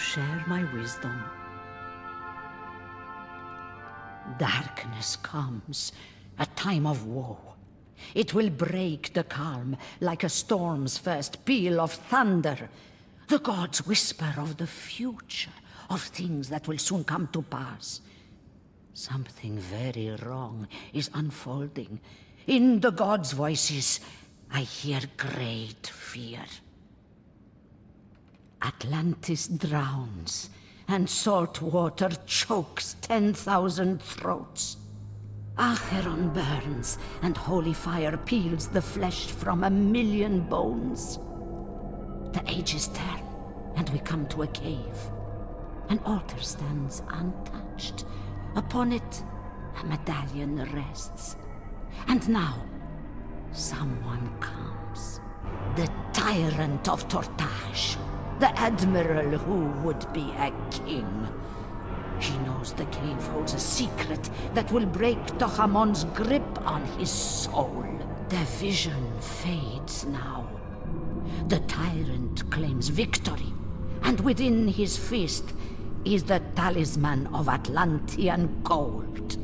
share my wisdom. Darkness comes, a time of woe. It will break the calm like a storm's first peal of thunder. The gods whisper of the future, of things that will soon come to pass. Something very wrong is unfolding. In the gods' voices, I hear great fear. Atlantis drowns, and salt water chokes 10,000 throats. Acheron burns, and holy fire peels the flesh from 1,000,000 bones. The ages turn, and we come to a cave. An altar stands untouched. Upon it, a medallion rests. And now, someone comes. The tyrant of Tortage. The admiral who would be a king. He knows the cave holds a secret that will break Tochamon's grip on his soul. The vision fades now. The tyrant claims victory, and within his fist is the talisman of Atlantean gold.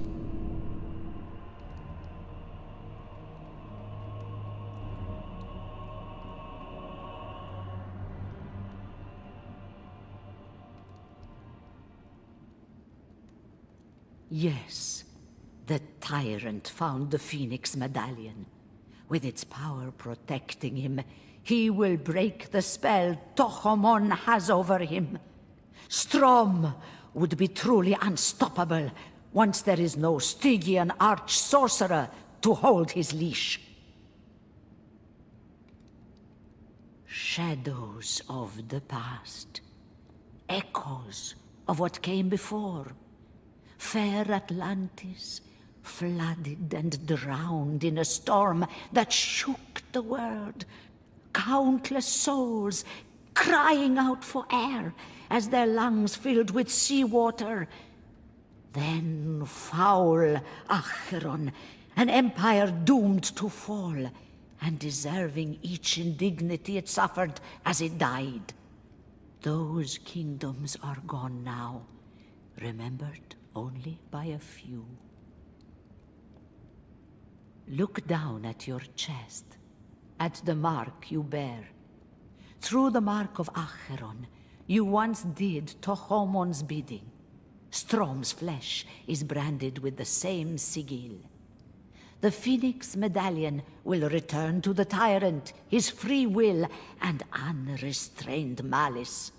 Yes, the tyrant found the Phoenix Medallion. With its power protecting him, he will break the spell Tochamon has over him. Strom would be truly unstoppable once there is no Stygian arch-sorcerer to hold his leash. Shadows of the past. Echoes of what came before. Fair Atlantis, flooded and drowned in a storm that shook the world. Countless souls crying out for air as their lungs filled with seawater. Then foul Acheron, an empire doomed to fall, and deserving each indignity it suffered as it died. Those kingdoms are gone now, remembered only by a few. Look down at your chest, at the mark you bear. Through the mark of Acheron, you once did Tochamon's bidding. Strom's flesh is branded with the same sigil. The Phoenix Medallion will return to the tyrant his free will and unrestrained malice.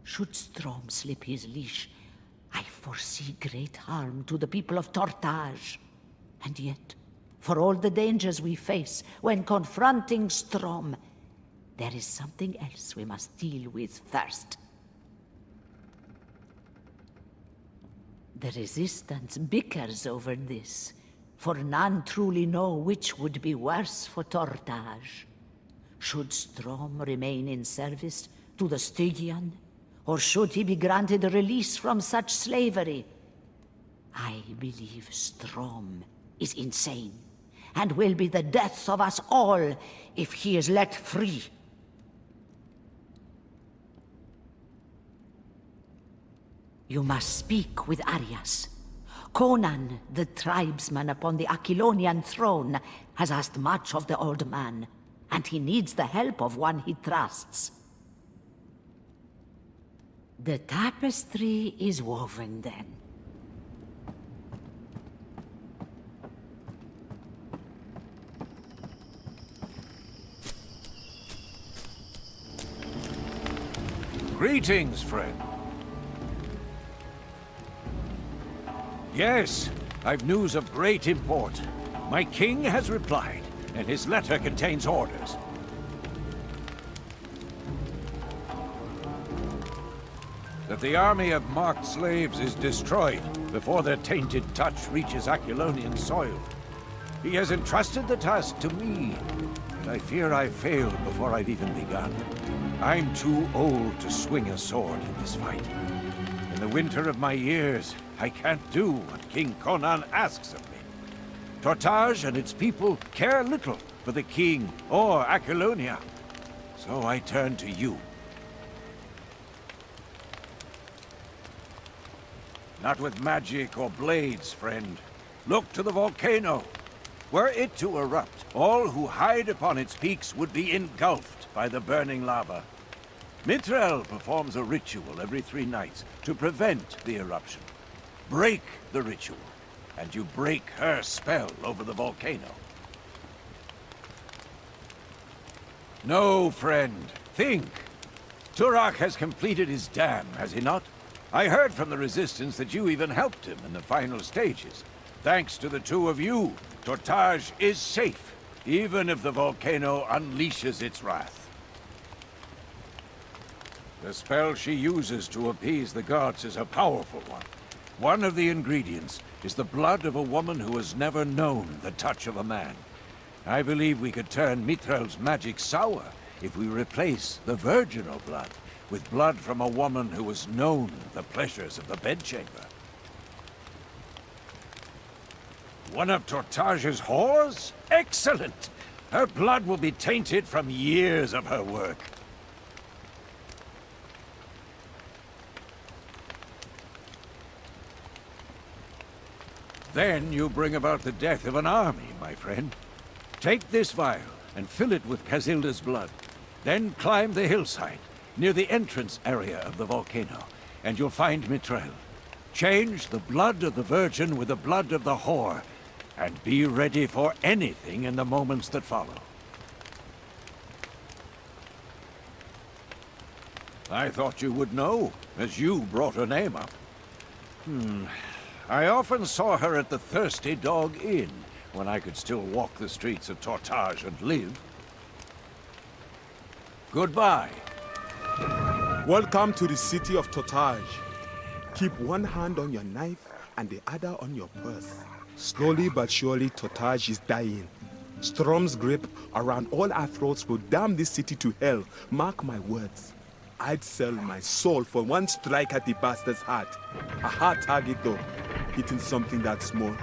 Should Strom slip his leash, I foresee great harm to the people of Tortage. And yet, for all the dangers we face when confronting Strom, there is something else we must deal with first. The Resistance bickers over this, for none truly know which would be worse for Tortage. Should Strom remain in service to the Stygian, or should he be granted a release from such slavery? I believe Strom is insane, and will be the death of us all if he is let free. You must speak with Arias. Conan, the tribesman upon the Aquilonian throne, has asked much of the old man, and he needs the help of one he trusts. The tapestry is woven then. Greetings, friend. Yes, I've news of great import. My king has replied, and his letter contains orders. That the army of marked slaves is destroyed before their tainted touch reaches Aquilonian soil. He has entrusted the task to me, but I fear I failed before I've even begun. I'm too old to swing a sword in this fight. In the winter of my years, I can't do what King Conan asks of me. Tortage and its people care little for the king or Aquilonia, so I turn to you. Not with magic or blades, friend. Look to the volcano. Were it to erupt, all who hide upon its peaks would be engulfed by the burning lava. Mithril performs a ritual every 3 nights to prevent the eruption. Break the ritual, and you break her spell over the volcano. No, friend. Think. Turok has completed his dam, has he not? I heard from the Resistance that you even helped him in the final stages. Thanks to the 2 of you, Tortage is safe, even if the volcano unleashes its wrath. The spell she uses to appease the gods is a powerful one. One of the ingredients is the blood of a woman who has never known the touch of a man. I believe we could turn Mithril's magic sour if we replace the virginal blood with blood from a woman who has known the pleasures of the bedchamber. One of Tortage's whores? Excellent! Her blood will be tainted from years of her work. Then you bring about the death of an army, my friend. Take this vial and fill it with Casilda's blood. Then climb the hillside, near the entrance area of the volcano, and you'll find Mithril. Change the blood of the Virgin with the blood of the whore, and be ready for anything in the moments that follow. I thought you would know, as you brought her name up. I often saw her at the Thirsty Dog Inn, when I could still walk the streets of Tortage and live. Goodbye. Welcome to the city of Tortage. Keep one hand on your knife and the other on your purse. Slowly but surely, Tortage is dying. Storm's grip around all our throats will damn this city to hell. Mark my words. I'd sell my soul for one strike at the bastard's heart. A hard target though. Hitting something that small.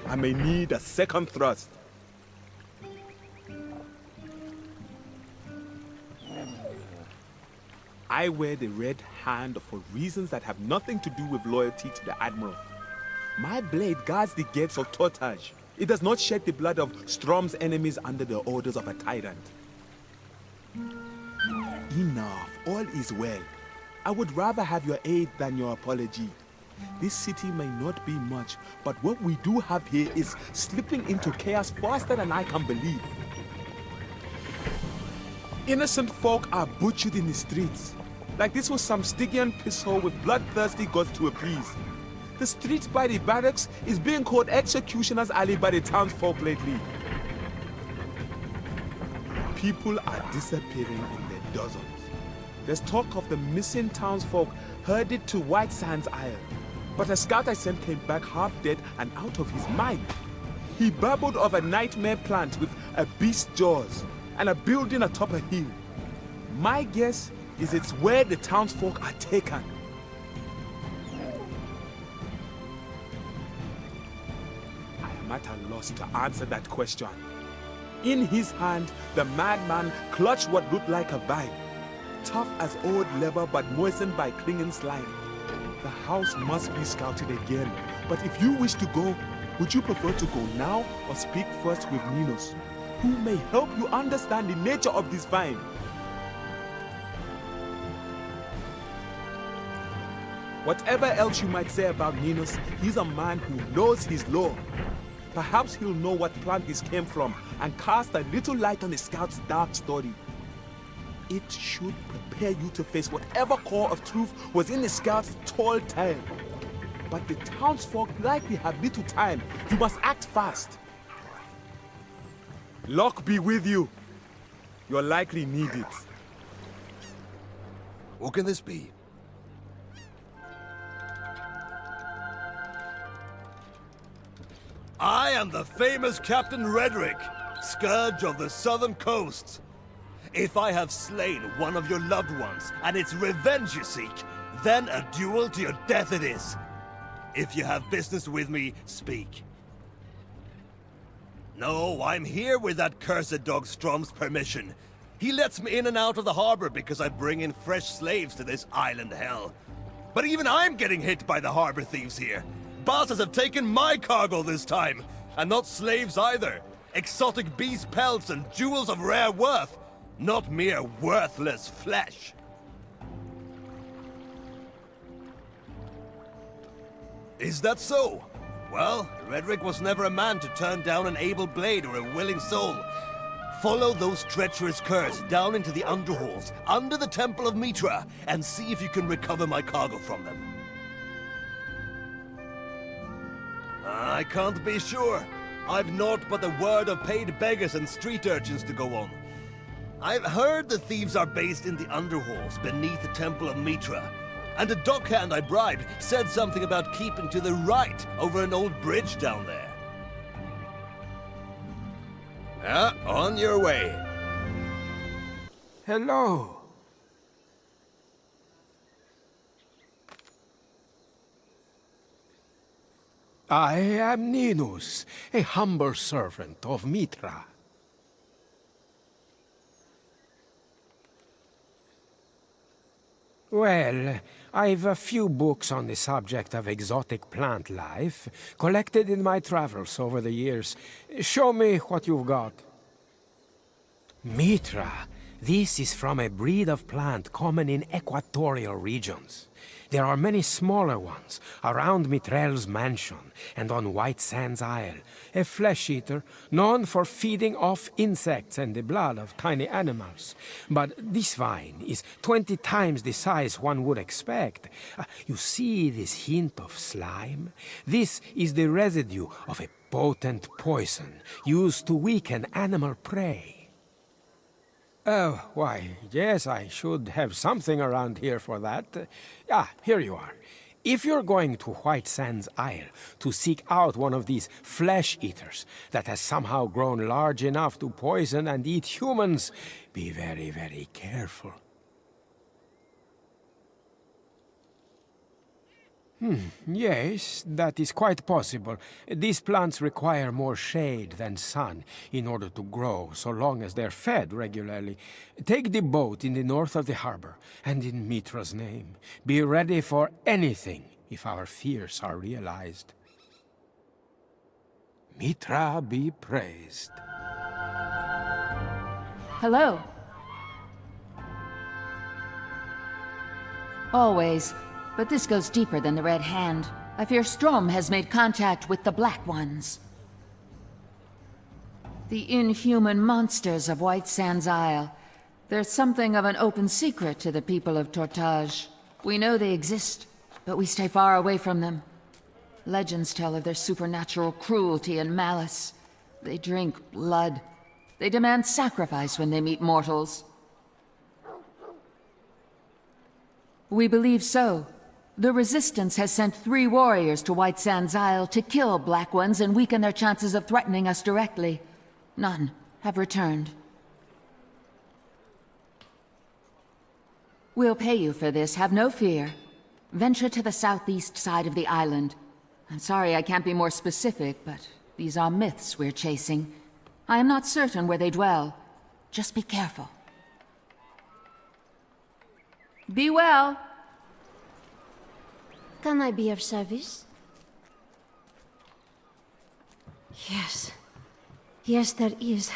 I may need a second thrust. I wear the red hand for reasons that have nothing to do with loyalty to the Admiral. My blade guards the gates of Tortage. It does not shed the blood of Strom's enemies under the orders of a tyrant. Enough, all is well. I would rather have your aid than your apology. This city may not be much, but what we do have here is slipping into chaos faster than I can believe. Innocent folk are butchered in the streets, like this was some Stygian pisshole with bloodthirsty gods to appease. The street by the barracks is being called Executioner's Alley by the townsfolk lately. People are disappearing in their dozens. There's talk of the missing townsfolk herded to White Sands Isle. But a scout I sent came back half dead and out of his mind. He babbled of a nightmare plant with a beast's jaws and a building atop a hill. My guess is it's where the townsfolk are taken. I am at a loss to answer that question. In his hand, the madman clutched what looked like a vibe. Tough as old leather but moistened by clinging slime. The house must be scouted again. But if you wish to go, would you prefer to go now or speak first with Ninos, who may help you understand the nature of this vine? Whatever else you might say about Ninos, he's a man who knows his lore. Perhaps he'll know what plant this came from and cast a little light on the scout's dark story. It should prepare you to face whatever core of truth was in the scout's tall tale. But the townsfolk likely have little time. You must act fast. Luck be with you. You'll likely need it. Who can this be? I am the famous Captain Redrick, Scourge of the Southern Coasts. If I have slain one of your loved ones, and it's revenge you seek, then a duel to your death it is. If you have business with me, speak. No, I'm here with that cursed dog Strom's permission. He lets me in and out of the harbor because I bring in fresh slaves to this island hell. But even I'm getting hit by the harbor thieves here. Bosses have taken my cargo this time. And not slaves either. Exotic beast pelts and jewels of rare worth. Not mere worthless flesh. Is that so? Well, Redrick was never a man to turn down an able blade or a willing soul. Follow those treacherous curs down into the underhalls, under the Temple of Mitra, and see if you can recover my cargo from them. I can't be sure. I've naught but the word of paid beggars and street urchins to go on. I've heard the thieves are based in the underhalls beneath the Temple of Mitra. And a dockhand I bribed said something about keeping to the right over an old bridge down there. On your way. Hello. I am Ninus, a humble servant of Mitra. Well, I've a few books on the subject of exotic plant life, collected in my travels over the years. Show me what you've got. Mitra. This is from a breed of plant common in equatorial regions. There are many smaller ones around Mitrel's mansion and on White Sands Isle, a flesh-eater known for feeding off insects and the blood of tiny animals. But this vine is 20 times the size one would expect. You see this hint of slime? This is the residue of a potent poison used to weaken animal prey. Oh, why, yes, I should have something around here for that. Here you are. If you're going to White Sands Isle to seek out one of these flesh-eaters that has somehow grown large enough to poison and eat humans, be very, very careful. Yes, that is quite possible. These plants require more shade than sun in order to grow, so long as they're fed regularly. Take the boat in the north of the harbor, and in Mitra's name, be ready for anything if our fears are realized. Mitra be praised. Hello. Always. But this goes deeper than the Red Hand. I fear Strom has made contact with the Black Ones. The inhuman monsters of White Sands Isle. There's something of an open secret to the people of Tortage. We know they exist, but we stay far away from them. Legends tell of their supernatural cruelty and malice. They drink blood. They demand sacrifice when they meet mortals. We believe so. The Resistance has sent 3 warriors to White Sands Isle to kill Black Ones and weaken their chances of threatening us directly. None have returned. We'll pay you for this, have no fear. Venture to the southeast side of the island. I'm sorry I can't be more specific, but these are myths we're chasing. I am not certain where they dwell. Just be careful. Be well. Can I be of service? Yes. Yes, there is.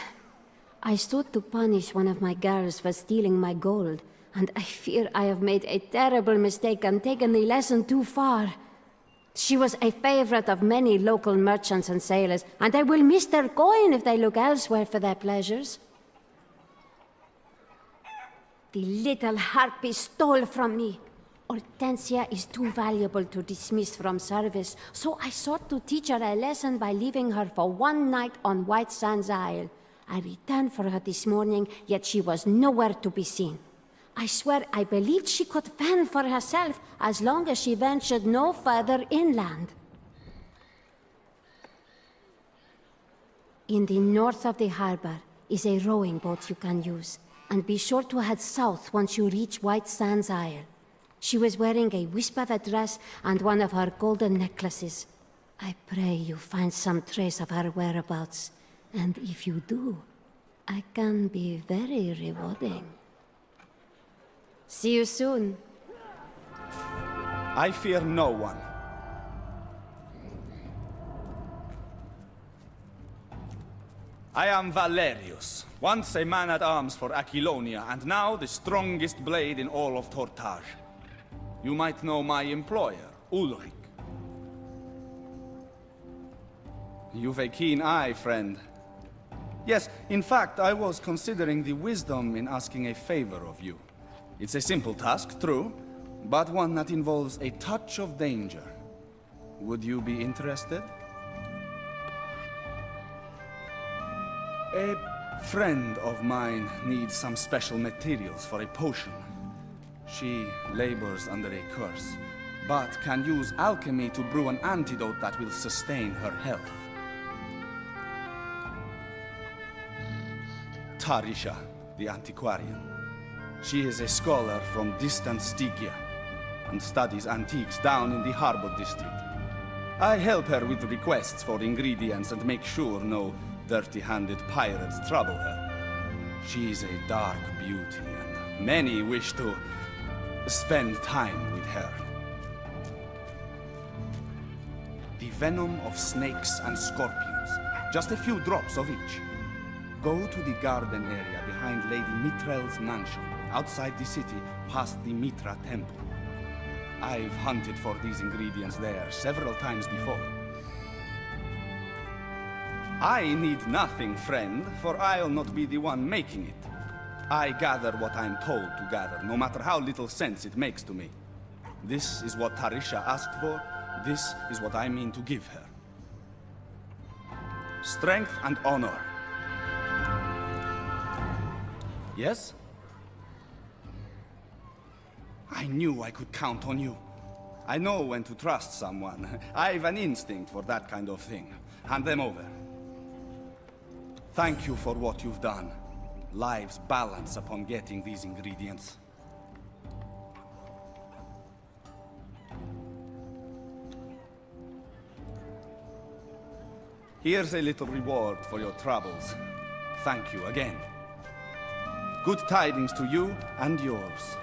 I stood to punish one of my girls for stealing my gold, and I fear I have made a terrible mistake and taken the lesson too far. She was a favorite of many local merchants and sailors, and they will miss their coin if they look elsewhere for their pleasures. The little harpy stole from me. Hortensia is too valuable to dismiss from service, so I sought to teach her a lesson by leaving her for one night on White Sands Isle. I returned for her this morning, yet she was nowhere to be seen. I swear I believed she could fend for herself as long as she ventured no further inland. In the north of the harbor is a rowing boat you can use, and be sure to head south once you reach White Sands Isle. She was wearing a whispered dress and one of her golden necklaces. I pray you find some trace of her whereabouts, and if you do, I can be very rewarding. See you soon. I fear no one. I am Valerius, once a man-at-arms for Aquilonia, and now the strongest blade in all of Tortage. You might know my employer, Ulrich. You've a keen eye, friend. Yes, in fact, I was considering the wisdom in asking a favor of you. It's a simple task, true, but one that involves a touch of danger. Would you be interested? A friend of mine needs some special materials for a potion. She labors under a curse, but can use alchemy to brew an antidote that will sustain her health. Tarisha, the antiquarian. She is a scholar from distant Stygia and studies antiques down in the harbor district. I help her with requests for ingredients and make sure no dirty-handed pirates trouble her. She is a dark beauty, and many wish to spend time with her. The venom of snakes and scorpions, just a few drops of each. Go to the garden area behind Lady Mitrel's mansion, outside the city, past the Mitra temple. I've hunted for these ingredients there several times before. I need nothing, friend, for I'll not be the one making it. I gather what I'm told to gather, no matter how little sense it makes to me. This is what Tarisha asked for. This is what I mean to give her. Strength and honor. Yes? I knew I could count on you. I know when to trust someone. I've an instinct for that kind of thing. Hand them over. Thank you for what you've done. Lives balance upon getting these ingredients. Here's a little reward for your troubles. Thank you again. Good tidings to you and yours.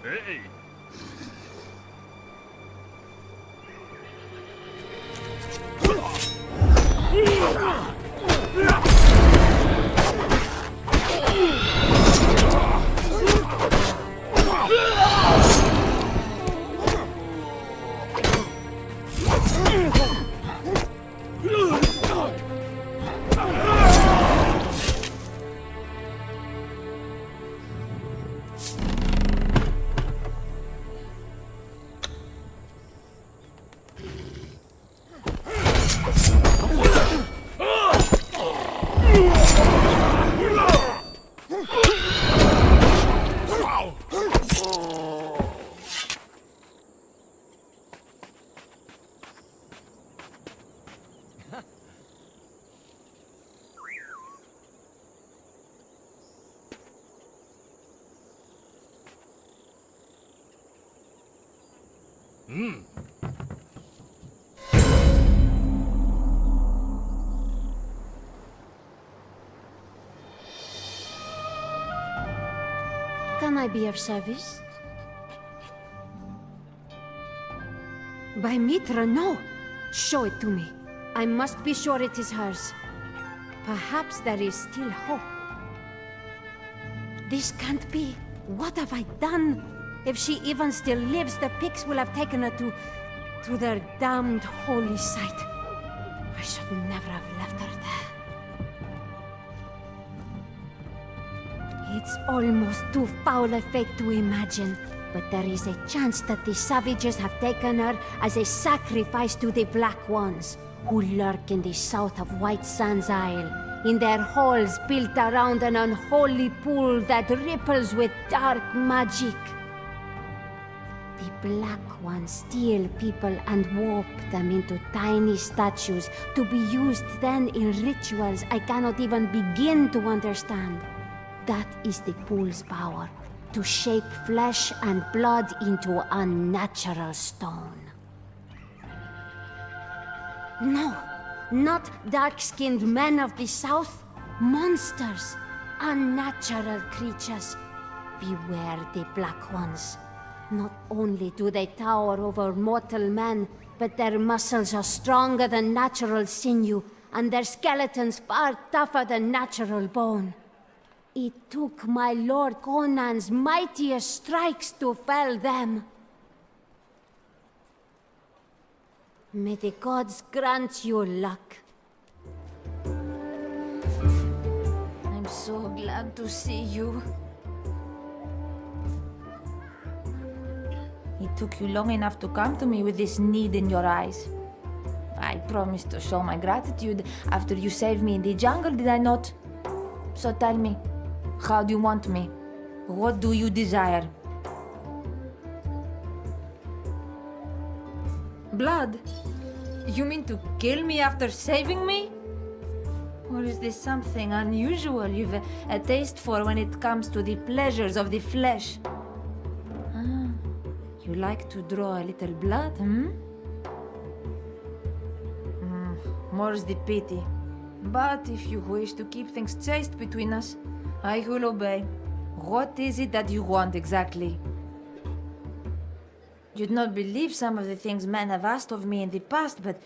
Hey! Can I be of service? By Mitra, no! Show it to me. I must be sure it is hers. Perhaps there is still hope. This can't be. What have I done? If she even still lives, the pigs will have taken her to their damned holy site. I should never have left her there. It's almost too foul a fate to imagine, but there is a chance that the savages have taken her as a sacrifice to the Black Ones, who lurk in the south of White Sands Isle, in their halls built around an unholy pool that ripples with dark magic. The Black Ones steal people and warp them into tiny statues to be used then in rituals I cannot even begin to understand. That is the pool's power, to shape flesh and blood into unnatural stone. No, not dark-skinned men of the south. Monsters, unnatural creatures. Beware the Black Ones. Not only do they tower over mortal men, but their muscles are stronger than natural sinew, and their skeletons far tougher than natural bone. It took my lord Conan's mightiest strikes to fell them. May the gods grant you luck. I'm so glad to see you. It took you long enough to come to me with this need in your eyes. I promised to show my gratitude after you saved me in the jungle, did I not? So tell me, how do you want me? What do you desire? Blood? You mean to kill me after saving me? Or is this something unusual you've a taste for when it comes to the pleasures of the flesh? Ah, you like to draw a little blood, More's the pity. But if you wish to keep things chaste between us, I will obey. What is it that you want exactly? You'd not believe some of the things men have asked of me in the past, but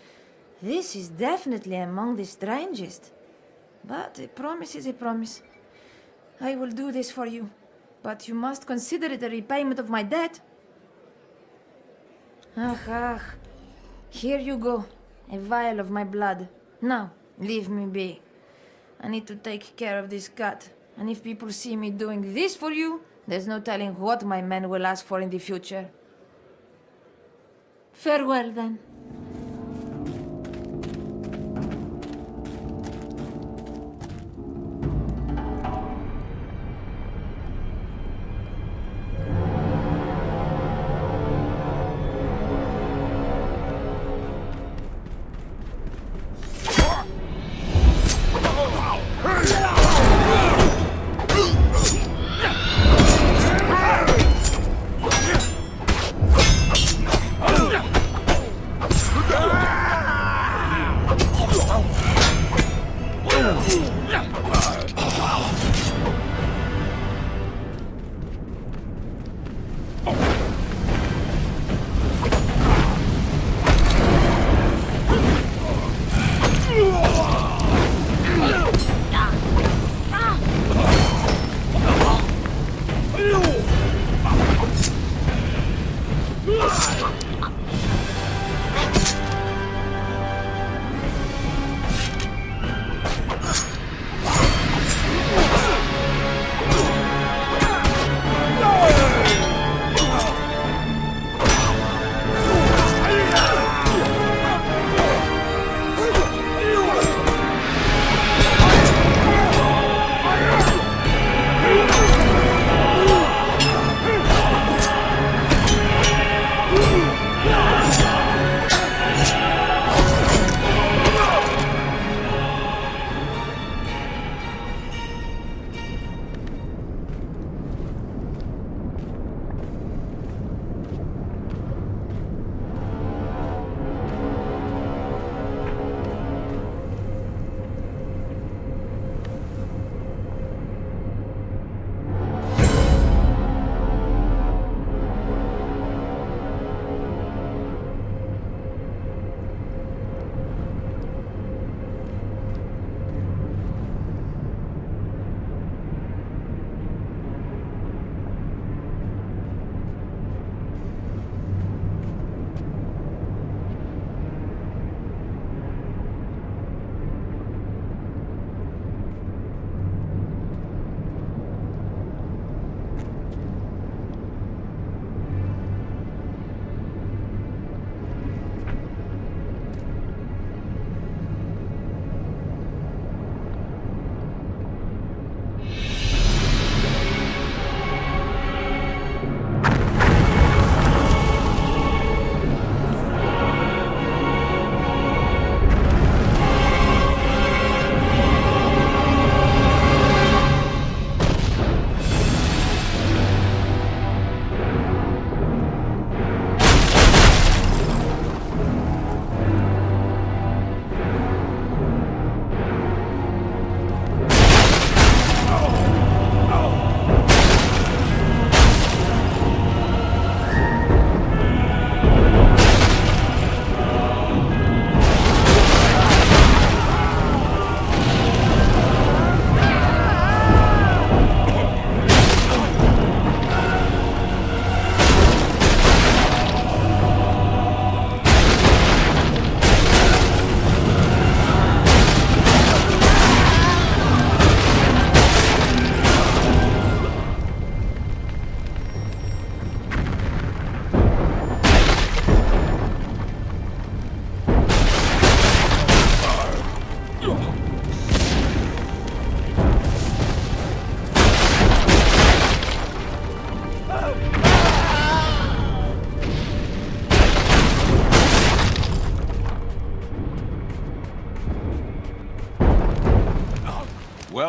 this is definitely among the strangest. But a promise is a promise. I will do this for you, but you must consider it a repayment of my debt. Ah, here you go, a vial of my blood. Now, leave me be. I need to take care of this cat, and if people see me doing this for you, there's no telling what my men will ask for in the future. Farewell, then.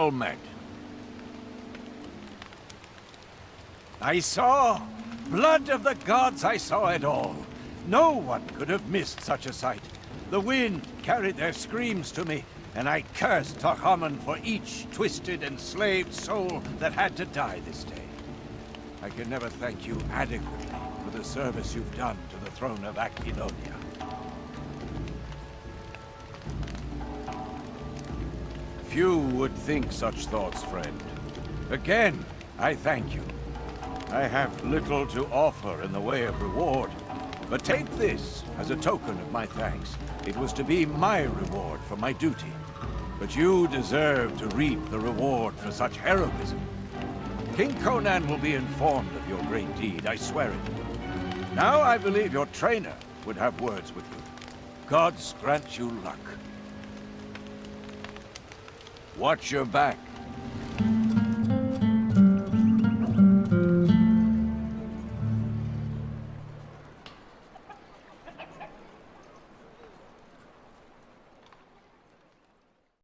well met. I saw! Blood of the gods, I saw it all. No one could have missed such a sight. The wind carried their screams to me, and I cursed Torchaman for each twisted, enslaved soul that had to die this day. I can never thank you adequately for the service you've done to the throne of Aquilonia. Few would think such thoughts, friend. Again, I thank you. I have little to offer in the way of reward, but take this as a token of my thanks. It was to be my reward for my duty. But you deserve to reap the reward for such heroism. King Conan will be informed of your great deed, I swear it. Now I believe your trainer would have words with you. Gods grant you luck. Watch your back.